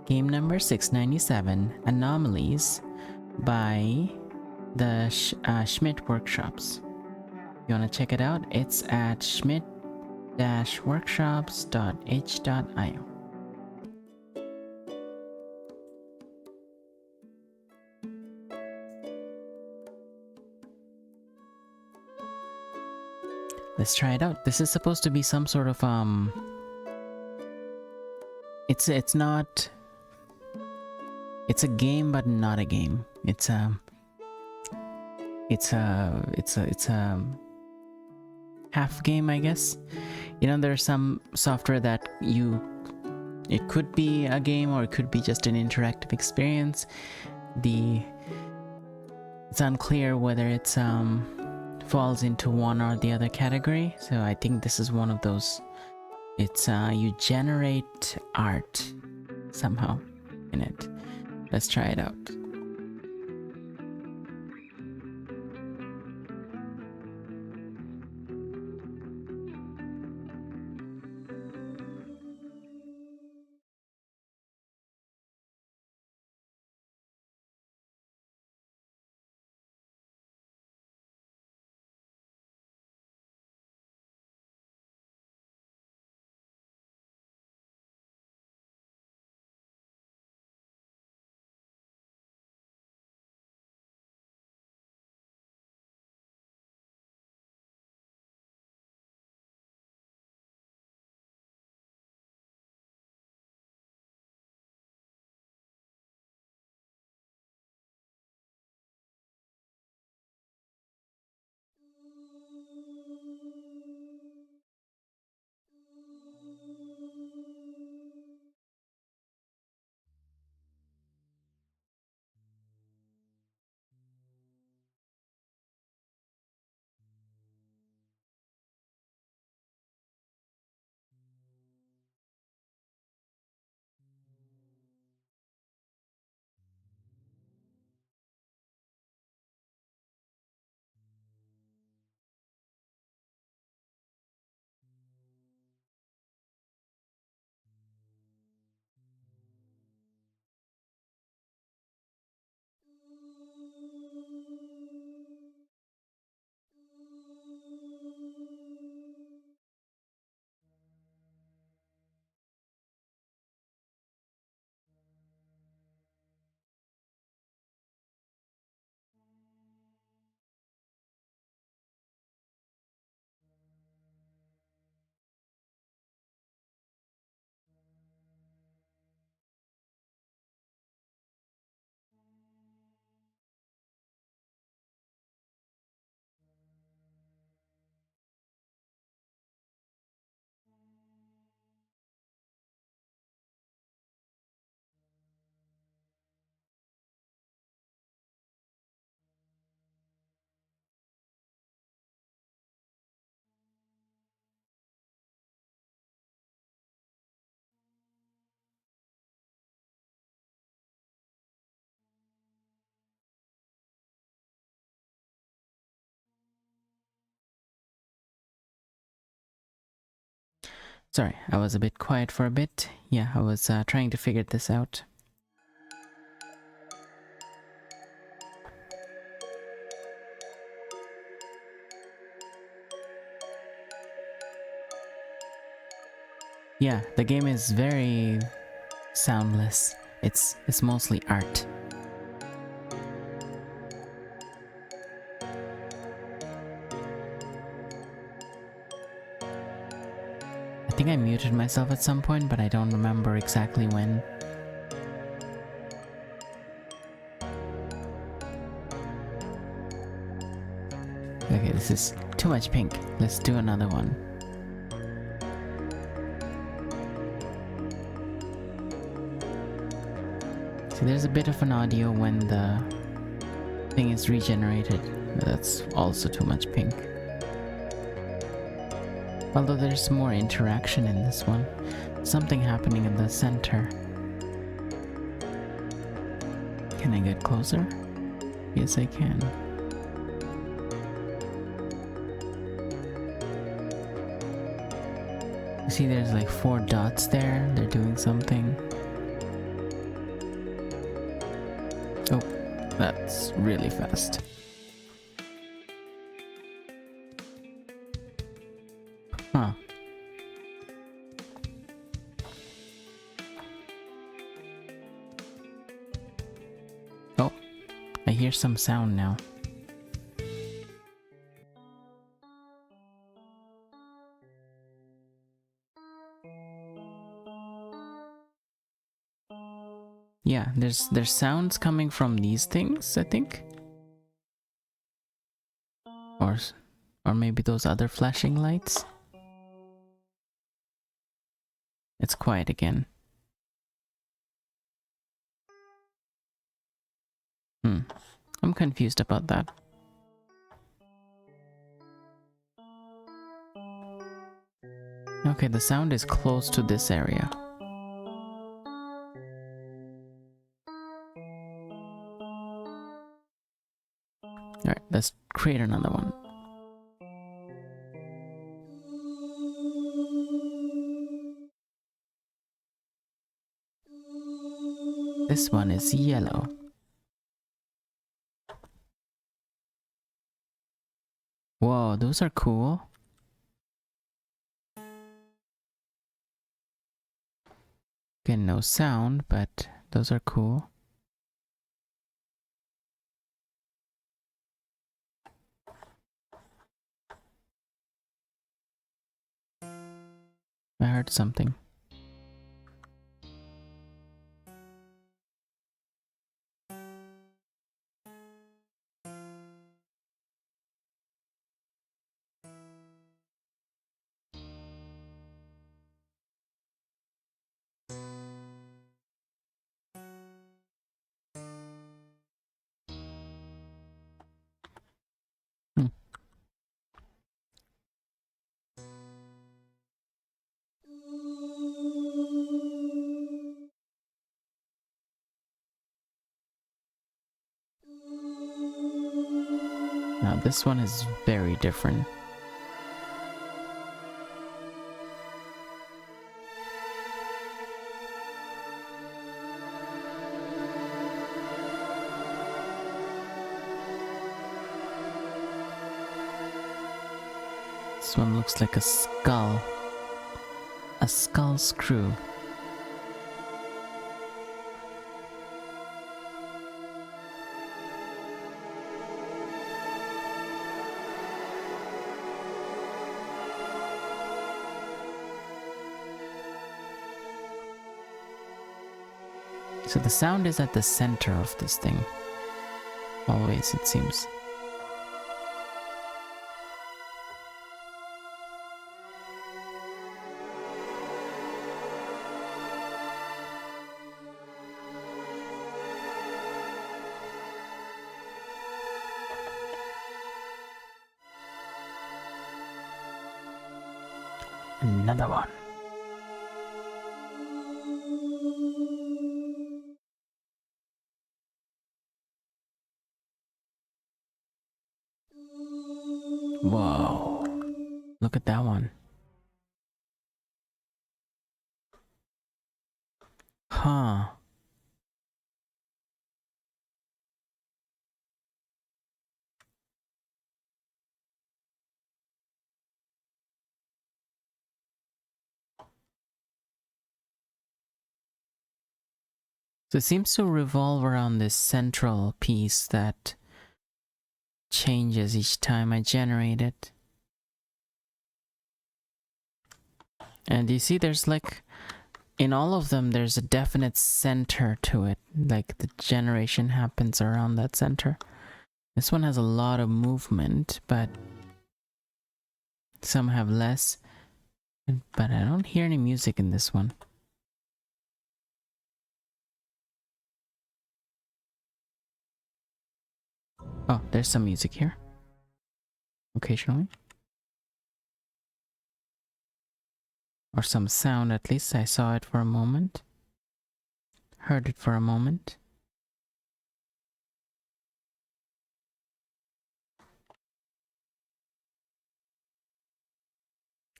Game number 697, Anomalies by the Schmidt Workshops. If you want to check it out, it's at schmidt-workshops.h.io. Let's try it out. This is supposed to be some sort of it's not, it's a game but not a game. It's a half game, I guess. You know, there's some software that it could be a game or it could be just an interactive experience. It's unclear whether it's falls into one or the other category, so I think this is one of those. It's you generate art somehow in it. Let's try it out. Sorry, I was a bit quiet for a bit. Yeah, I was trying to figure this out. Yeah, the game is very soundless. It's mostly art. I think I muted myself at some point, but I don't remember exactly when. Okay, this is too much pink. Let's do another one. See, there's a bit of an audio when the thing is regenerated. That's also too much pink. Although there's more interaction in this one. Something happening in the center. Can I get closer? Yes, I can. You see there's like 4 dots there. They're doing something. That's really fast. Huh. Oh, I hear some sound now. Yeah, there's sounds coming from these things, I think. Or maybe those other flashing lights. It's quiet again. I'm confused about that. Okay, the sound is close to this area. Alright, let's create another one. This one is yellow. Whoa, those are cool. Again, no sound, but those are cool. I heard something. Hmm. Now this one is very different. This one looks like a skull. A skull screw. So the sound is at the center of this thing. Always, it seems. Another one. Whoa. Look at that one. Huh. So it seems to revolve around this central piece that changes each time I generate it. And you see there's like, in all of them there's a definite center to it. Like the generation happens around that center. This one has a lot of movement, but some have less. But I don't hear any music in this one. Oh, there's some music here. Occasionally. Or some sound at least. I saw it for a moment. Heard it for a moment.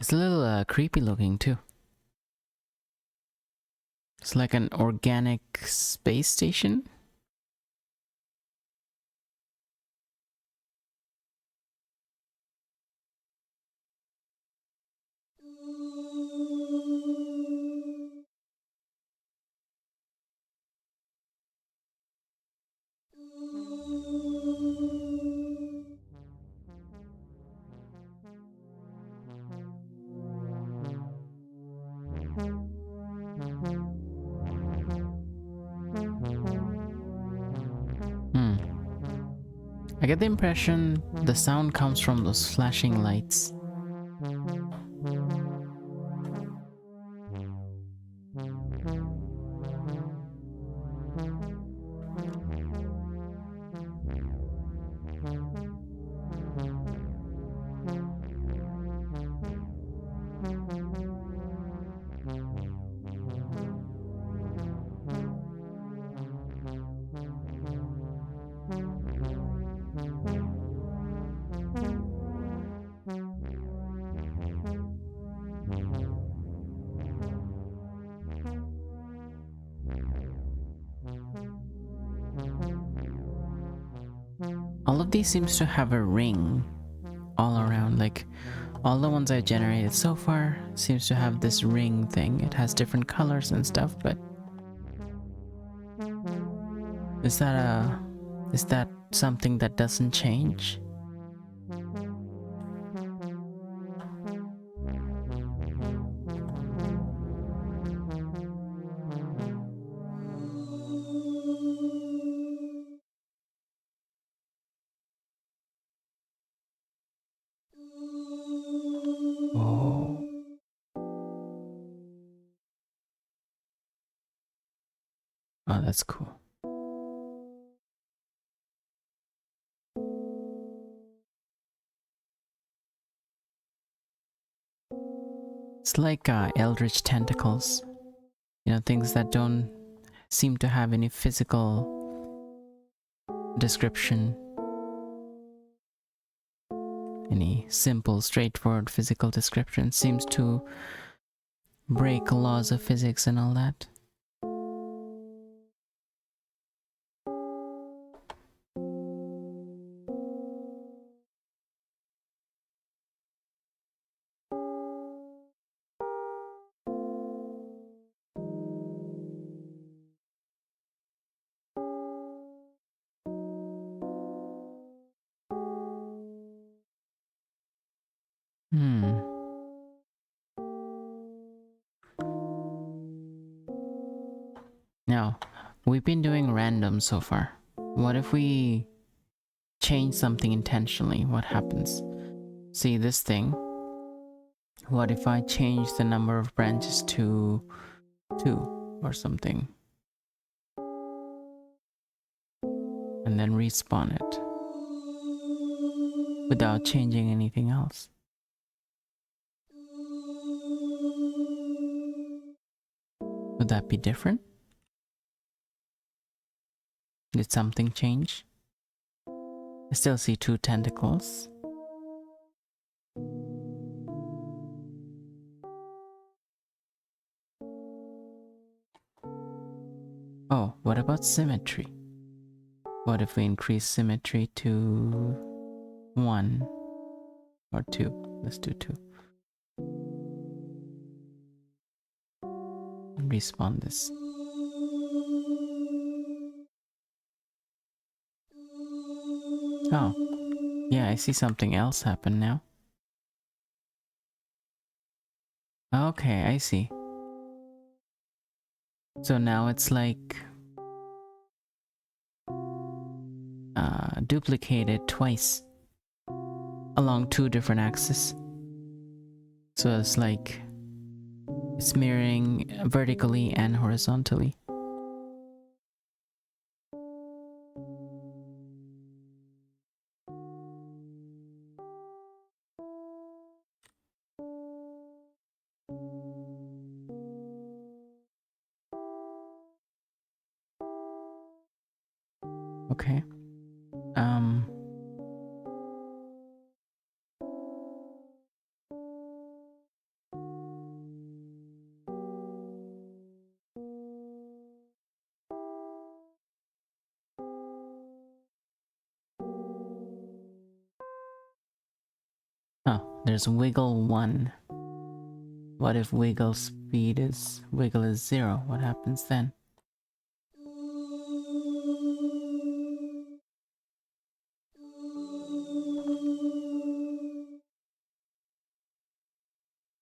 It's a little creepy looking too. It's like an organic space station. I get the impression the sound comes from those flashing lights. All of these seems to have a ring all around, like all the ones I've generated so far seems to have this ring thing. It has different colors and stuff, but is that something that doesn't change? Oh. Oh, that's cool. It's like eldritch tentacles. You know, things that don't seem to have any physical description. Any simple, straightforward physical description seems to break laws of physics and all that. Now, we've been doing random so far. What if we change something intentionally? What happens? See this thing? What if I change the number of branches to 2 or something? And then respawn it without changing anything else. Would that be different? Did something change? I still see 2 tentacles. Oh, what about symmetry? What if we increase symmetry to 1 or 2? Let's do 2. And respawn this. Oh, yeah, I see something else happen now. Okay, I see. So now it's like duplicated twice along 2 different axes. So it's like it's mirroring vertically and horizontally. Okay. Oh, there's wiggle 1. What if wiggle is 0? What happens then?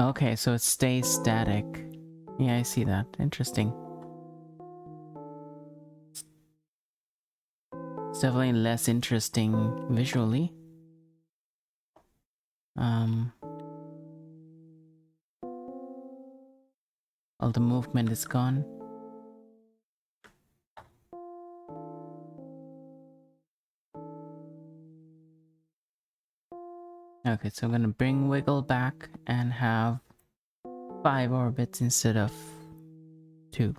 Okay, so it stays static. Yeah, I see that. Interesting. It's definitely less interesting visually. All the movement is gone. Okay, so I'm gonna bring wiggle back and have 5 orbits instead of 2.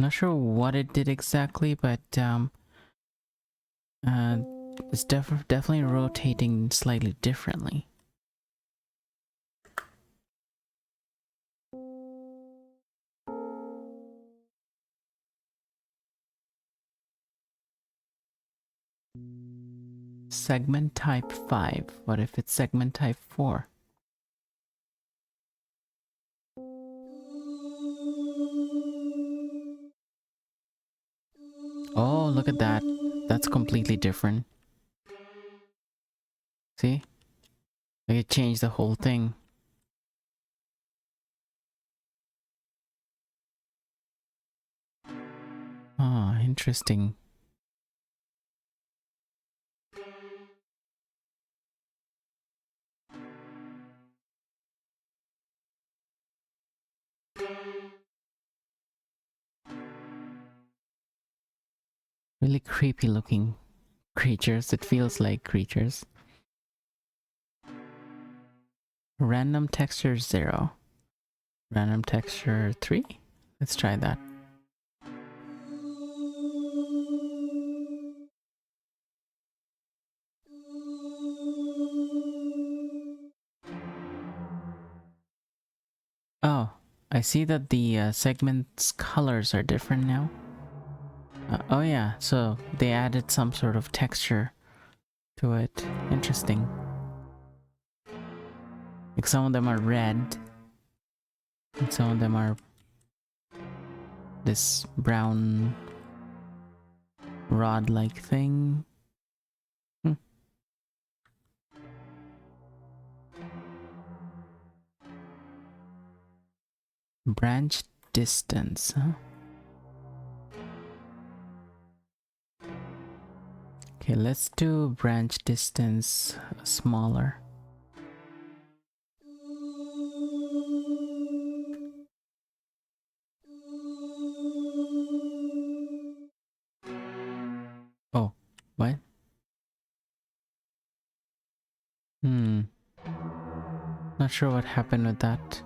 Not sure what it did exactly, but it's definitely rotating slightly differently. Segment type 5. What if it's segment type 4? Oh, look at that. That's completely different. See? Like it changed the whole thing. Ah, interesting. Really creepy looking creatures. It feels like creatures. Random texture 0. Random texture 3? Let's try that. Oh, I see that the segments colors are different now. Oh yeah, so they added some sort of texture to it. Interesting. Like some of them are red, and some of them are this brown rod-like thing. Branch distance, huh? Okay, let's do branch distance smaller. Oh, what? Not sure what happened with that.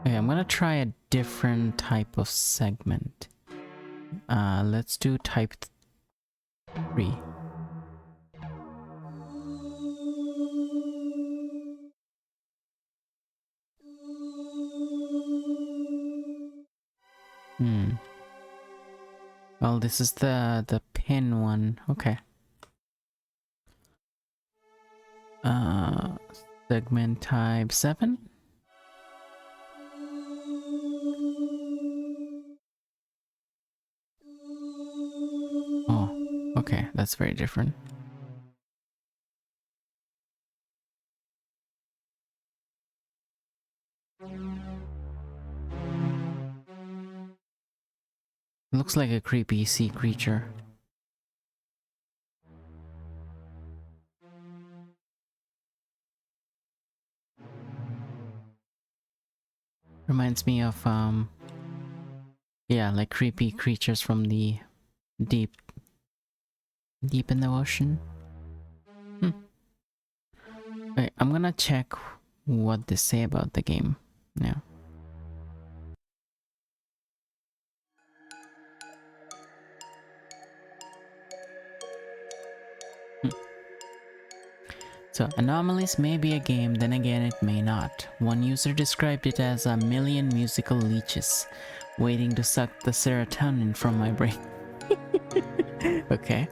Okay, I'm gonna try a different type of segment. Let's do type 3. Well, this is the pin one. Okay. Segment type 7. Oh, okay, that's very different. Looks like a creepy sea creature. Reminds me of yeah, like creepy creatures from the deep in the ocean. Wait, I'm gonna check what they say about the game now. So, Anomalies may be a game, then again it may not. One user described it as a million musical leeches waiting to suck the serotonin from my brain. Okay.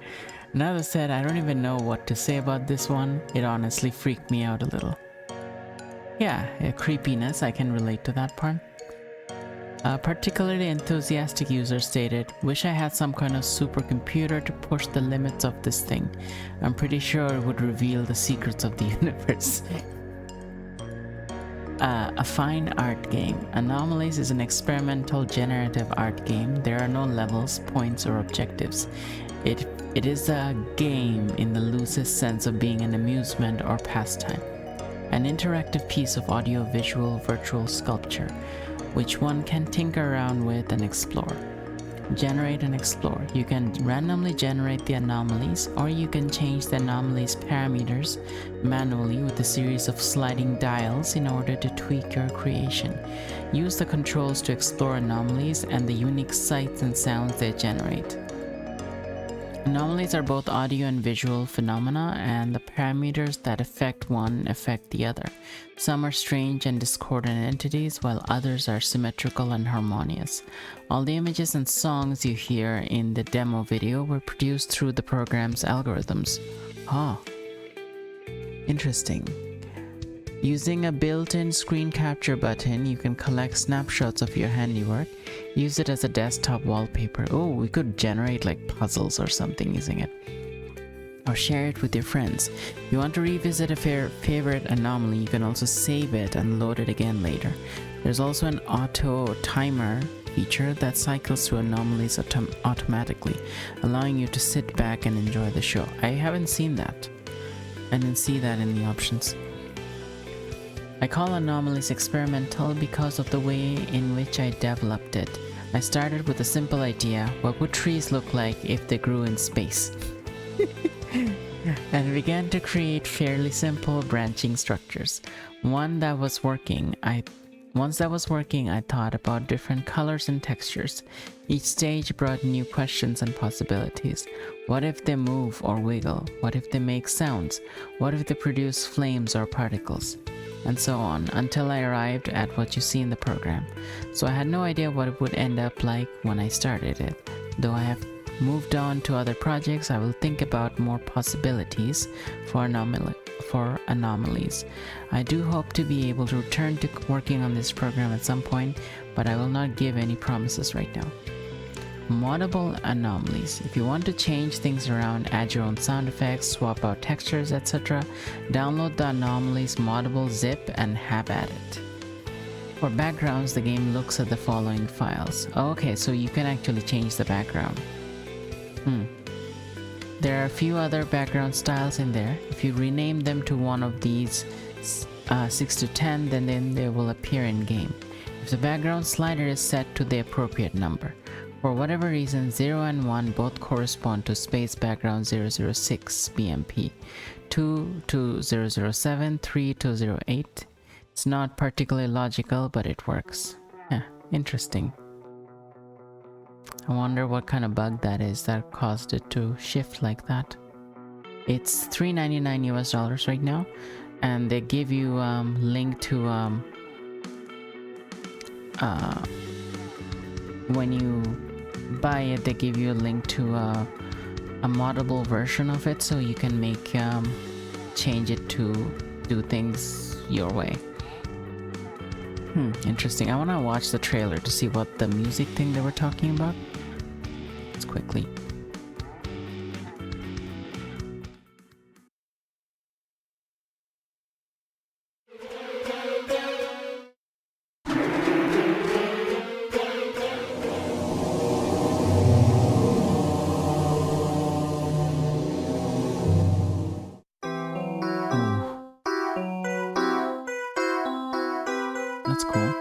Another said, I don't even know what to say about this one. It honestly freaked me out a little. Yeah, creepiness, I can relate to that part. A particularly enthusiastic user stated, "Wish I had some kind of supercomputer to push the limits of this thing. I'm pretty sure it would reveal the secrets of the universe." A fine art game. Anomalies is an experimental generative art game. There are no levels, points, or objectives. It is a game in the loosest sense of being an amusement or pastime. An interactive piece of audio-visual virtual sculpture, which one can tinker around with and explore. Generate and explore. You can randomly generate the anomalies, or you can change the anomalies parameters manually with a series of sliding dials in order to tweak your creation. Use the controls to explore anomalies and the unique sights and sounds they generate. Anomalies are both audio and visual phenomena, and the parameters that affect one affect the other. Some are strange and discordant entities, while others are symmetrical and harmonious. All the images and songs you hear in the demo video were produced through the program's algorithms. Oh, interesting. Using a built-in screen capture button, you can collect snapshots of your handiwork. Use it as a desktop wallpaper. Oh, we could generate like puzzles or something using it. Or share it with your friends. If you want to revisit a favorite anomaly, you can also save it and load it again later. There's also an auto timer feature that cycles through anomalies automatically, allowing you to sit back and enjoy the show. I haven't seen that. I didn't see that in the options. I call Anomalies experimental because of the way in which I developed it. I started with a simple idea: what would trees look like if they grew in space? And began to create fairly simple branching structures. Once that was working, I thought about different colors and textures. Each stage brought new questions and possibilities. What if they move or wiggle? What if they make sounds? What if they produce flames or particles? And so on, until I arrived at what you see in the program. So I had no idea what it would end up like when I started it. Though I have moved on to other projects, I will think about more possibilities for anomalies. I do hope to be able to return to working on this program at some point, but I will not give any promises right now. Moddable anomalies. If you want to change things around, add your own sound effects, swap out textures, etc., download the Anomalies moddable zip and have at it. For backgrounds, the game looks at the following files. Oh, okay, so you can actually change the background. There are a few other background styles in there. If you rename them to one of these 6 to 10, then they will appear in game. If the background slider is set to the appropriate number. For whatever reason, 0 and 1 both correspond to space background 006 BMP, 2 to 007, 3 to 08. It's not particularly logical, but it works. Yeah, interesting. I wonder what kind of bug that is that caused it to shift like that. It's $3.99 US right now, and they give you link to when you buy it, they give you a link to a moddable version of it, so you can make change it to do things your way. Interesting. I want to watch the trailer to see what the music thing they were talking about. Let's quickly. That's cool.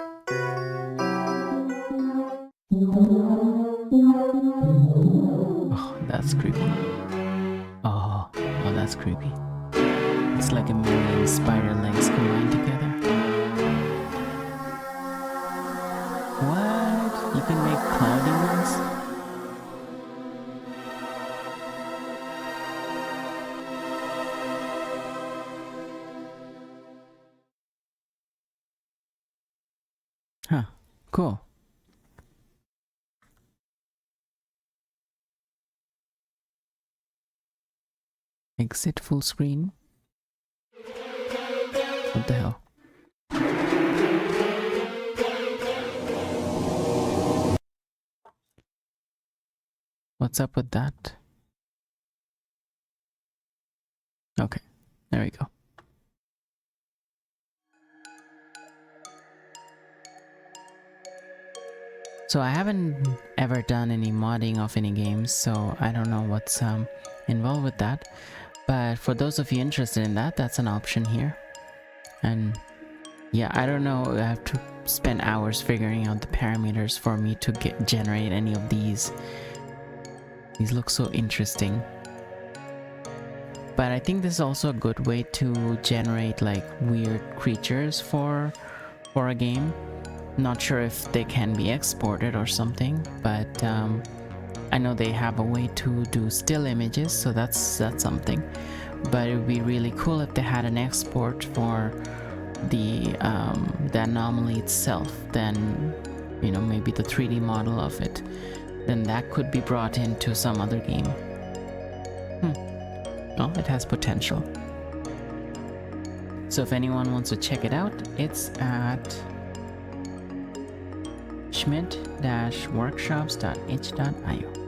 Oh, that's creepy. Oh, that's creepy. It's like a million spider legs combined together. What? You can make cloudy ones? Huh, cool. Exit full screen? What the hell? What's up with that? Okay, there we go. So I haven't ever done any modding of any games, so I don't know what's involved with that. But for those of you interested in that, that's an option here. And yeah, I don't know, I have to spend hours figuring out the parameters for me to generate any of these. These look so interesting. But I think this is also a good way to generate like weird creatures for a game. Not sure if they can be exported or something, but I know they have a way to do still images, so that's something. But it would be really cool if they had an export for the anomaly itself. Then, you know, maybe the 3D model of it. Then that could be brought into some other game. Well, it has potential. So if anyone wants to check it out, it's at Schmidt-workshops.itch.io.